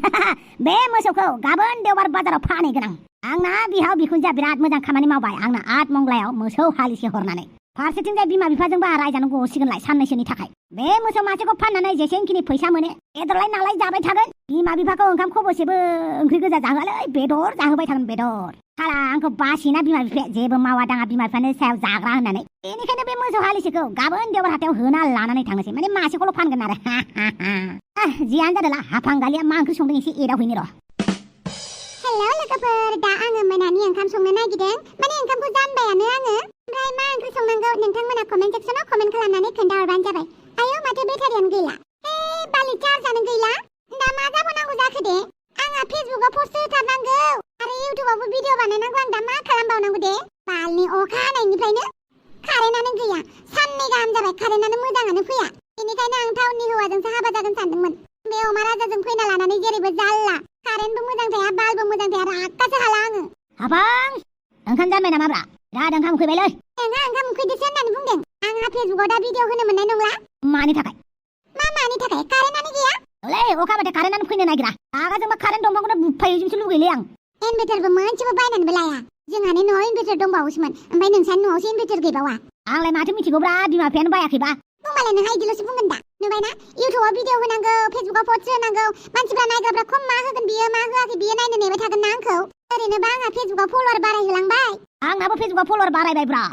बे मोसौखौ गाबोन देवबार बाजाराव फानहैगोन आंना बिहाव बिखुनजोआ बिराद मोजां खामानि मावबाय आंना आट मंगलायाव मोसौ हालिसे हरनानै फारसेथिंजाय बिमा बिफाजोंबो रायजानो गसिगोनलाय साननैसोनि थाखाय बे मोसौ मासेखौ फाननानै जेसेबांखिनि फैसा मोनो बेदरलाय नालाय जाबाय थागोन बिमा बिफाखौ ओंखाम खबसेबो ओंख्रि गोजा जाहोआलै बेदर जाहोबाय थागोन बेदर साला आंखौ बासिना बिमा बिफाया जेबो मावा दाङा बिमा बिफानि सायाव जाग्रा होननानै बेनिखायनो बे मोसौ हालिसेखौ गाबोन देवबार हाथायाव होना लानानै थांनोसै माने मासेखौल' फानगोन आरो जियानो जादोंला हाफांगालिया मा ओंख्रि संदों एसे एदावहैनो र' हेलौ लोगोफोर दा आङो मोनानि ओंखाम संनो नागिरदों माने ओंखामखौ जानबायानो आङो ओमफ्राय मा ओंख्रि संनांगौ नोंथांमोना कमेन्ट सेक्सनाव कमेन्ट खालामनानै खोन्थाहरबानो जाबाय आयौ माथो बेटारियानो गैला बालि चार्जानो गैला दा मा जाबावनांगौ जाखो दे आंहा फेसबुकाव पस्ट होथारनांगौ आरो इउटुबावबो भिडिअ बानायनांगौ आं दा मा खालामबावनांगौ दे बालनि अखा हानायनिफ्रायनो कारेन्टआनो गैया साननै गाहाम जाबाय कारेन्टआनो मोजाङानो फैया बेनिखायनो आं टाउननि हौवाजोंसो हाबा जागोन सानदोंमोन बे अमा राजाजों फैना लानानै जेरैबो जाल्ला कारेन्टबो मोजां थाया बालबो मोजां थाया रागासो हाला आङो हाबां ओंखाम जानबाय नामाब्रा बिराद ओंखाम उखैबायलै नोंहा ओंखाम उखैदोसो होननानै बुंदों आंहा फेसबुकाव दा भिडिअ होनो मोननाय नंला मानि थाखाय मानि थाखाय कारेन्टआनो गैया ओलै अखा बाथाय कारेन्टआनो फैनो नागिरा रागाजोंबा कारेन्ट दंबावगौनो बुफायजोंसो लुगैलै आं इनभार्टारबो मोनसेबो बायनानैबो लाया जोंहानि न'आव इनभार्टार दंबावोसोमोन ओमफ्राय नोंसानि न'आवसो इनभार्टार गैबावा आंलाय माथो मिथिगौब्रा बिमा बिफायानो बायाखैबा बुंबालाय नोंहा इदिल'सो बुंगोन दा नुबायना इउटुबाव भिडिअ होनांगौ फेसबुकाव पस्ट होनांगौ मानसिफ्रा नायग्राफ्रा खम मा होगोन बियो मा होआखै बियो नायनो नेबाय थागोन ना आंखौ ओरैनोबा आंहा फेसबुकाव फलोवार बारायहोलांबाय आंनाबो फेसबुकाव फलोवार बारायबायब्रा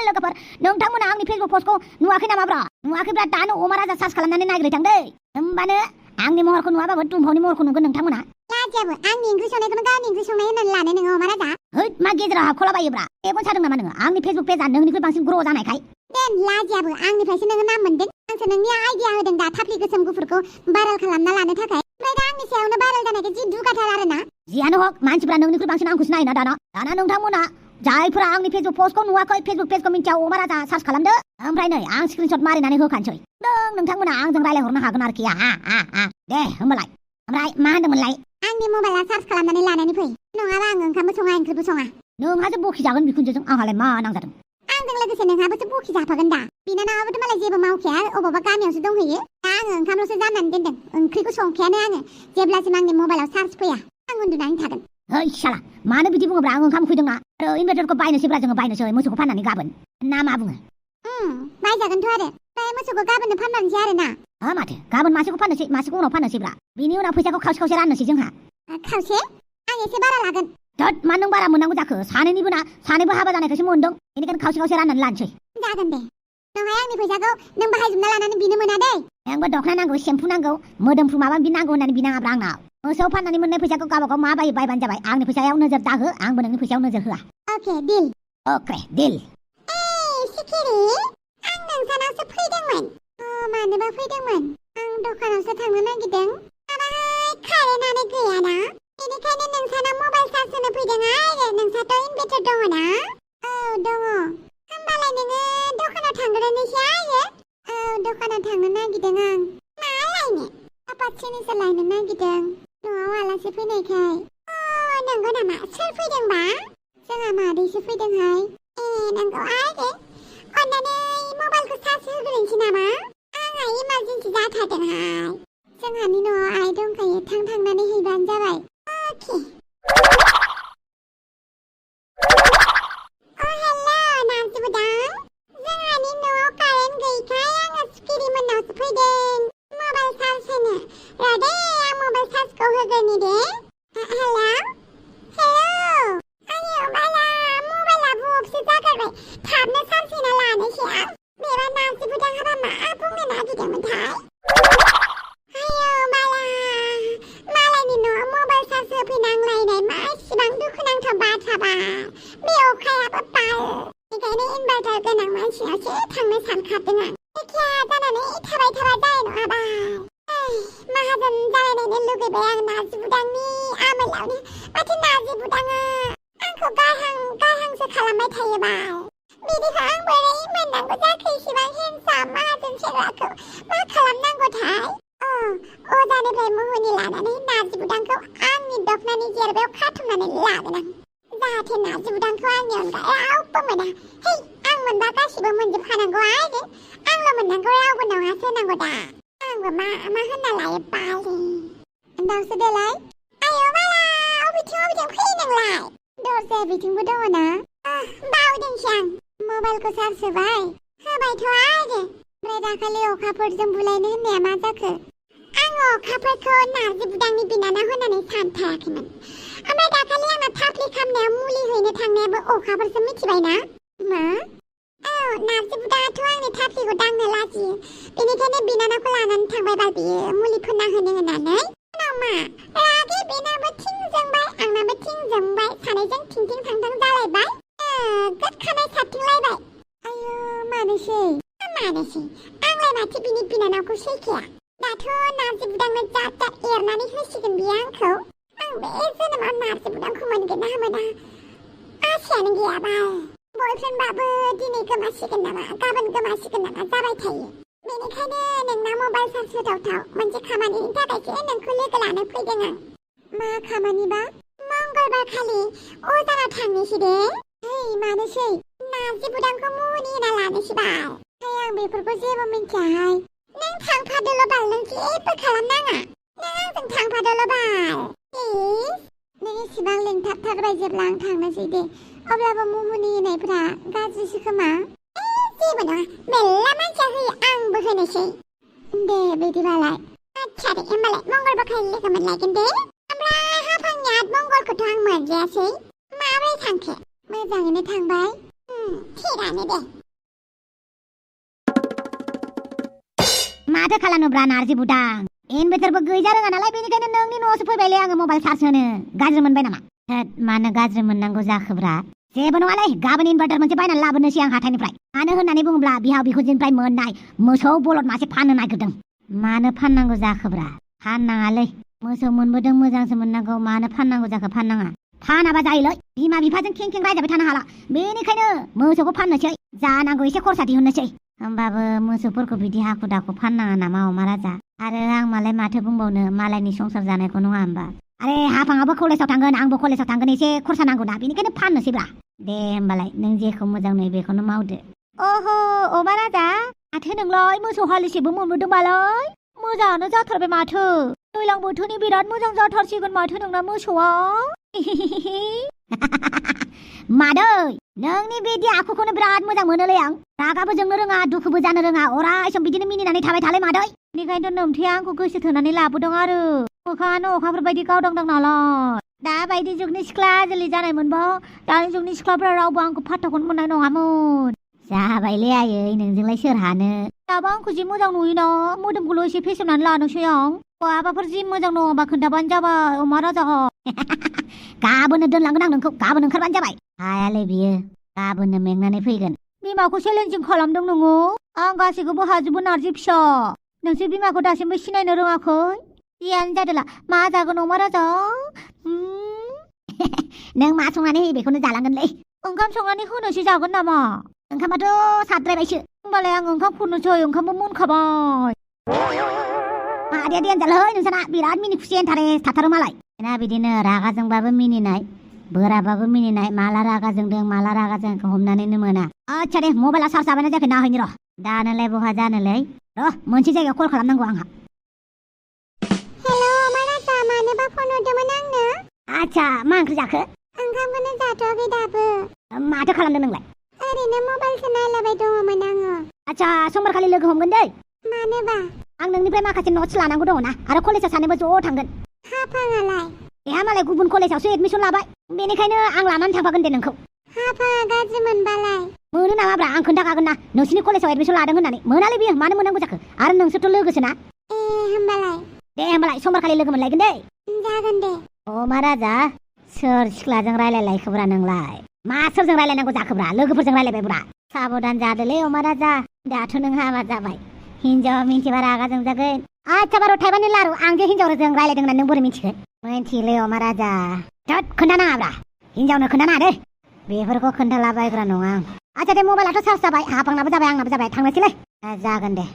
लोगोफोर नोंथांमोना आंनि फेसबुक पस्टखौ नुवाखै नामाब्रा नुवाखैब्रा दानो अमा राजा सार्च खालामनानै नायग्रोथां दै होमबानो आंनि महरखौ नुवाबाबो दुमफावनि महरखौ नुगोन नोंथांमोना लाजियाबो आंनि ओंख्रि संनायखौनो गावनि ओंख्रि संनाय होननानै लानो नोङो अमा राजा हैद मा गेजेराव हाबखलाबायोब्रा मेगन सादों नामा नोङो आंनि फेसबुक पेजआ नोंनिख्रुइ बांसिन ग्र' जानायखाय देन लाजियाबो आंनिफ्रायसो नोङो नाम मोनदों आंसो नोंनि आइडिया होदों दा थाफ्लि गोसोम गुफुरखौ भाइरेल खालामना लानो थाखाय ओमफ्राय दा आंनि सायावनो भाइरेल जानायखौ जि दुगाथार आरोना जियानो हक मानसिफ्रा नोंनिख्रुइ बांसिन आंखौसो नायोना दाना नोंथांमोना जायफोरा आंनि फेसबुक पस्टखौ नुवाखै फेसबुक पेजखौ मिन्थिया अमा राजा सार्च खालामदो ओमफ्राय नै आं स्क्रिनशट मारिनानै होखानोसै नोंथांमोना आंजों रायलायहरनो हागोन आरोखि दे होमबालाय ओमफ्राय मा होनदोंमोनलाय आंनि मबाइला सार्च खालामनानै लानानै फै नङाबा आं ओंखामबो सङा ओंख्रिबो सङा नोंहासो बखिजागोन बिखुनजोजों आंहालाय मा नांजादों आंजों लोगोसे नोंहाबोसो बखि जाफागोन दा बिनानावाबोथ' मालाय जेबो मावखाया अबावबा गामियावसो दंहैयो दा आङो ओंखामल'सो जाननानै दोनदों ओंख्रिखौ संखायानो आङो जेब्लासिम आंनि मबाइलाव सार्च फैया आं उन्दुनानै थागोन ओइ शाला मानो बिदि बुङोब्रा आं ओंखाम उखैदोंना आरो इनभार्टारखौ बायनोसैब्रा जोङो बायनोसै मोसौखौ फाननानै गाबोन ना मा बुङो बायजागोनथ' आरो ओमफ्राय मोसौखौ गाबोननो फानलांसै आरोना माथो गाबोन मासेखौ फाननोसै मासेखौ उनाव फाननोसैब्रा बिनि उनाव फैसाखौ खावसे राननोसै जोंहा खावसे आं एसे बारा लागोन धद मा नों बारा मोननांगौ जाखो सानैनिबो ना सानैबो हाबा जानायखायसो मोनदों बेनिखायनो खावसे राननानै लानोसै जागोन दे नोंहाय आंनि फैसाखौ नों बाहायजोबना लानानै बिनो मोना दे आंबो दखना नांगौ सेम्पु नांगौ मोदोमफ्रु माबा बिनांगौ होननानै बिनाङाब्रा आंनाव मोसौ फाननानै मोननाय फैसाखौ गावबागाव मा बायो बायबानो जाबाय आंनि फैसायाव नोजोर दाहो आंबो नोंनि फैसायाव नोजोर होआ अके डिल सिखिरि आं नोंसानावसो फैदोंमोन मानोबा फैदोंमोन आं दखानावसो थांनो नागिरदों माबाहाय कारेन्टआनो गैयाना बेनिखायनो नोंसानाव मबाइल चार्ज होनो फैदों आरो नोंसाथ' इनभार्टार दङ ना औ दङ होमबालाय नोङो दखानाव थांग्रोनोसै आरो दखानाव थांनो नागिरदों आं मा लायनो आपातसिनिसो लायनो नागिरदों न'आव आलासि फैनायखाय नंगौ नामा सोर फैदोंबा जोंहा मादैसो फैदोंहाय नंगौ आरो अन्नानै मबाइलखौ चार्ज होग्रोनोसै नामा आंहा इमारजेन्सि जाथारदोंहाय जोंहानि न'आव आइ दंखायो थांनानै हैबानो जाबाय अके हेल' नाजिबुदां जोंहानि न'आव कारेन्ट गैयैखाय आङो सिखिरिमोननावसो फैदों मबाइल चार्ज होनो र' दे आं मबाइल चार्जखौ होग्रोनि दे हेल' आयो बाला मबाइलाबो अफसो जागारबाय थाबनो चार्ज होना लानोसै आं बेबा नाजिबुदां हाबा मा बुंनो नागिरदोंमोनथाय आयो बाला मालायनि न'आव मबाइल चार्ज होफैनांलायनाय मा इसिबां दुखुनांथाव बाथ्राबा बे अखायाबो बाल बेखायनो इनभार्टार गोनां मानसिनावसो थांनो सानखादों आं एखेया जानानै थाबाय थाबा जानाय नङाबा माहाजोन जालायनायनो लुगैबाय आं नाजिबुदांनि आमोलावनो माथो नाजिबुदाङा आंखौ गारहांसो खालामबाय थायोबा बिदिखौ आं बोरै मोननांगौ जाखो इसिबां हेन्डसाम माहाजोन सेंग्राखौ मा खालामनांगौथाय अजानिफ्राय मुहुनि लानानै नाजिबुदांखौ आंनि दखनानि जेरबायाव खाथुमनानै लागोन आं जाहाथे नाजिबुदांखौ आंनि अनगा रावबो मोना है आं मोनबा गासिबो मोनजोबखानांगौ आरो आंल' मोननांगौ रावबो नङासो होनांगौ दा आंबो मा होनना लायो बालि दाउसो देलाय आयौ बाला अबेथिं फैयो नोंलाय दरजाया बिथिंबो दङ ना बावदोंसो आं मबाइलखौ चार्ज होबायथ' आरो ओमफ्राय दाखालि अखाफोरजों बुलायनो होननाया मा जाखो आङो अखाफोरखौ नारजि बुदांनि बिनानाव होननानै सानथाराखैमोन ओमफ्राय दाखालि आंना थाफ्लि खामनायाव मुलि हैनो थांनायाबो अखाफोरसो मिथिबायना मा औ नारजि बुदाङाथ' आंनि थाफ्लिखौ दांनो लाजियो बेनिखायनो बिनानावखौ लानानै थांबाय बाल बियो मुलि फोनना होनो होननानै उनाव मा रागे बेनाबो थिं जोंबाय आंनाबो थिं जोंबाय सानैजों थिं थिं थां थां जालायबाय गोद खानाय सारथिंलायबाय आयौ मानोसै आंलाय माथो बिनि बिनानावखौ सैखाया दाथ' नारजि बुदांनो जात जात एरनानै होसिगोन बियो आंखौ आं बे जोनोमाव नारजि बुदांखौ मोनगोन ना मोना आसायानो गैया बाल बयफ्रेन्डबाबो दिनै गोमासिगोन नामा गाबोन गोमासिगोन नामा जाबाय थायो बेनिखायनो नोंना मबाइल चार्ज होथावथाव मोनसे खामानिनि थाखायसो नोंखौ लोगो लानो फैदों आं मा खामानिबा मंगलबार खालि अजानाव थांनोसै दे ओइ मानोसै नारजि बुदांखौ मुनि होना लानोसै बाल आं बेफोरखौ जेबो मिन्थियाहाय नों थांफादोल' बाल नों जेबो खालामनाङा नों आंजों थांफादोल' बाल नों एसेबां लेंथाबथारबाय जेब्ला आं थांनोसै दे अब्लाबो मुहुनि होनायफ्रा गाज्रिसो खोमा जेबो नङा मेल्ला मानसिया होयो आंबो होनोसै दे बिदिबालाय आच्छा दे होमबालाय मंगलबार खालि लोगो मोनलायगोन दे ओमफ्राय हाफांनि आट मंगलखौथ' आं मोनजायासै माबोरै थांखो मोजाङैनो थांबाय थिगानो दे माथो खालामनोब्रा नारजि बुदां इनभार्टारबो गैजा रोङा नालाय बेनिखायनो नोंनि न'आवसो फैबायलै आङो मबाइल चार्ज होनो गाज्रि मोनबाय नामा मानो गाज्रि मोननांगौ जाखोब्रा जेबो नङालै गाबोन इनभार्टार मोनसे बायनानै लाबोनोसै आं हाथाइनिफ्राय मानो होननानै बुङोब्ला बिहाव बिखुनजोनिफ्राय मोननाय मोसौ बलद मासे फाननो नागिरदों मानो फाननांगौ जाखोब्रा फाननाङालै मोसौ मोनबोदों मोजांसो मोननांगौ मानो फाननांगौ जाखो फाननाङा फानाबा जायोलै बिमा बिफाजों खें खें रायजाबाय थानो हाला बेनिखायनो मोसौखौ फाननोसै जानांगौ एसे खरसा दिहुननोसै होमबाबो मोसौफोरखौ बिदि हाखु दाखु फाननाङा नामा अमा राजा आरो आं मालाय माथो बुंबावनो मालायनि संसार जानायखौ नङा होमबा आरे हाफाङाबो कलेजाव थांगोन आंबो कलेजाव थांगोन एसे खरसा नांगौ ना बेनिखायनो फाननोसैब्रा दे होमबालाय नों जेखौ मोजां नुयो बेखौनो मावदो अहो अमा राजा माथो नोंलाय मोसौ हालिसेबो मोनबोदोंबालाय मोजाङानो जाथारबाय माथो दैज्लां बोथोरनि बिराद मोजां जाथारसिगोन माथो नोंना मोसौआ मादै नोंनि बिदि आखुखौनो बिराद मोजां मोनोलै आं रागाबो जोंनो रोङा दुखुबो जानो रोङा अराय सम बिदिनो मिनिनानै थाबाय थालै मादै बेनिखायनोथ' नोमथेया आंखौ गोसो थोनानै लाबोदों आरो मोखाङानो अखाफोर बायदि गावदांदां नालाय दाबायदि जुगनि सिख्ला जोलै जानाय मोनबा दानि जुगनि सिख्लाफोरा रावबो आंखौ फात्ताखौनो मोननाय नङामोन जाबायलै आयै नोंजोंलाय सोर हानो दाबो आंखौ जि मोजां नुयोना मोदोमखौल' एसे फेसेमनानै लानोसै आं बहाबाफोर जि मोजां नङाबा खोन्थाबानो जाबाय अमा राजा गाबोननो दोनलांगोन आं नोंखौ गाबोन ओंखारबानो जाबाय हायालै बियो गाबोननो मेंनानै फैगोन बिमाखौ चेलेन्जिं खालामदों नोङो आं गासैखौबो हाजोबो नारजि फिसा नोंसोर बिमाखौ दासिमबो सिनायनो रोङाखै जियानो जादोला मा जागोन अमा राजा नों मा संनानै होयो बेखौनो जालांगोनलै ओंखाम संनानै होनोसै जागोन नामा ओंखामाथ' साद्रायबायसो होमबालाय आं ओंखाम खुरनोसै ओंखामबो मोनखाबाय मादैया देनजारलै नोंसाना बिराद मिनि खुसि इन्टारेस्ट थाथारो मालाय ना बिदिनो रागाजोंबाबो मिनिनाय बोराबाबो मिनिनाय माला रागा जोंदों माला रागा जोंखौ हमनानैनो मोना आच्छा दे मबाइला चार्ज जाबायना जायाखै नाहैनि र' दानोलाय बहा जानोलै र' मोनसे जायगायाव कल खालामनांगौ आंहा हेल' अमा राजा मानोबा फन हरदोंमोन आंनो आच्छा मा ओंख्रि जाखो ओंखामखौनो जाथ'वाखै दाबो माथो खालामदों नोंलाय ओरैनो मबाइलसो नायलाबाय दङमोन आङो आच्छा समबारखालि लोगो हमगोन दै मानोबा आं नोंनिफ्राय माखासे नट्स लानांगौ दङ ना आरो कलेजाव सानैबो ज' थांगोन हाफाङालाय बेहा मालाय गुबुन कलेजावसो एडमिसन लाबाय बेनिखायनो आं लानानै थांफागोन दे नोंखौ हाफाङा गाज्रि मोनबालाय मोनो नामाब्रा आं खोन्थाखागोन ना नोंसिनि कलेजाव एडमिसन लादों होननानै मोनालै बियो मानो मोननांगौ जाखो आरो नोंसोरथ' लोगोसो ना होमबालाय दे होमबालाय समबारखालि लोगो मोनलायगोन दे जागोन दे अमा राजा सोर सिख्लाजों रायलायलायखोब्रा नोंलाय मा सोरजों रायलायनांगौ जाखोब्रा लोगोफोरजों रायलायबायब्रा साबधान जादोलै अमा राजा दाथ' नों हाबा जाबाय हिनजाव मिन्थिबा रागा जोंजागोन आच्छा बार' थाइबानि लारु आं जे हिनजावजों रायलायदों होननानै नों बोरै मिथिखो मिन्थियोलै अमा राजा थोद खोन्थानाङाब्रा हिनजावनो खोन्थानाङा दे बेफोरखौ खोन्थालाबायग्रा नङा आं आच्छा दे मबाइलाथ' चार्ज जाबाय हाफांनाबो जाबाय आंनाबो जाबाय थांनोसैलै जागोन दे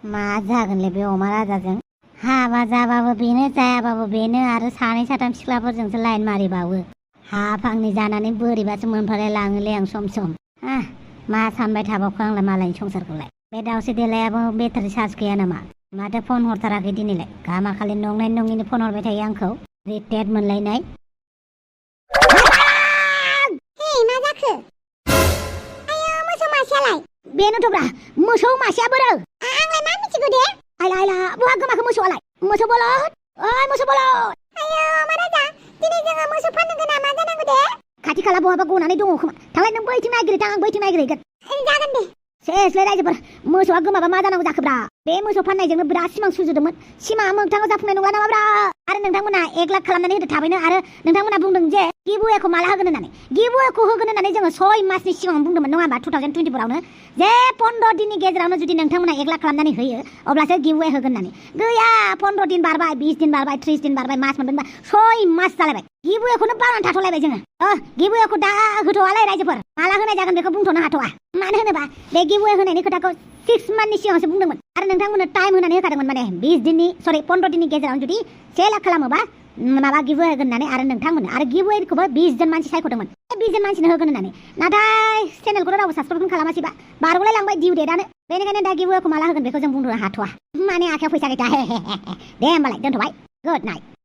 मा जागोनलै बे अमा राजाजों हाबा जाबाबो बेनो जायाबाबो बेनो आरो सानै साथाम सिख्लाफोरजोंसो लाइन मारिबावो हाफांनि जानानै बोरैबासो मोनफालाय लाङोलै आं सम सम मा सानबाय थाबावखो आंलाय मालायनि संसारखौलाय बे दाउसे देलायाबो बेटारि चार्ज गैया नामा माथो फन हरथाराखै दिनैलाय गामा खालि नंनाय नङिनि फन हरबाय थायो आंखौ रिटेट मोनलायनाय हे मा जाखो आयो मोसौ मासेयालाय बेनोथ'ब्रा मोसौ मासेया बोरो आंलाय मा मिथिगौ दे आइला आइला बहा गोमाखो मोसौआलाय मोसौ बलद ओइ मोसौ बलद आयो मा राजा दिनै जोङो मोसौ फाननांगौ नामा जानांगौ दे खाथि खाला बहाबा गनानै दङ खोमा थांलाय नों बैथिं नागिरहैथां आं बैथिं नागिरहैगोन जागोन दे सेसलाय रायजोफोर मोसौआ गोमाबा मा जानांगौ जाखोब्रा बे मोसौ फाननायजोंनो बिराद सिमां सुजुदोंमोन सिमाङा मोगथाङाव जाफुंनाय नंला नामाब्रा आरो नोंथांमोना 1 लाख खालामनानै होदो थाबैनो आरो नोंथांमोना बुंदों जे गिभअवेखौ माला होगोन होननानै गिभअवेखौ होगोन होननानै जोङो 6 मासनि सिगाङाव बुंदोंमोन नङा होमबा 2024 आवनो जे 15 दिननि गेजेरावनो जुदि नोंथांमोना 1 लाख खालामनानै होयो अब्लासो गिभअवे होगोन होननानै गैया 15 दिन बारबाय 20 दिन बारबाय 30 दिन बारबाय मास मोनदोंबा 6 मास जालायबाय गिभअवेखौनो बावनानै थाथ'लायबाय जोङो गिभअवेखौ दा होथ'वालै रायजोफोर माला होनाय जागोन बेखौ बुंथ'नो हाथ'वा मानो होनोबा बे गिभअवे होनायनि खोथाखौ 6 मान्थनि सिगाङावसो बुंदोंमोन आरो नोंथांमोननो टाइम होनानै होखादोंमोन माने 15 दिननि गेजेराव जुदि 1 लाख खालामोबा माबा गिभअवे होगोन होननानै आरो नोंथांमोननो आरो गिभअवेखौबो 20 जन मानसि सायख'दोंमोन 20 जन मानसिनो होगोन होननानै नाथाय चेनेलखौ रावबो साबसक्राइब खालामासैबा बारग'लाय लांबाय डिउ डेटआनो बेनिखायनो दा गिभअवेखौ माला होगोन बेखौ जों बुंथ'नो हाथ'वा माने आखायाव फैसा गैया दे होमबालाय दोनथ'बाय गुड नाइट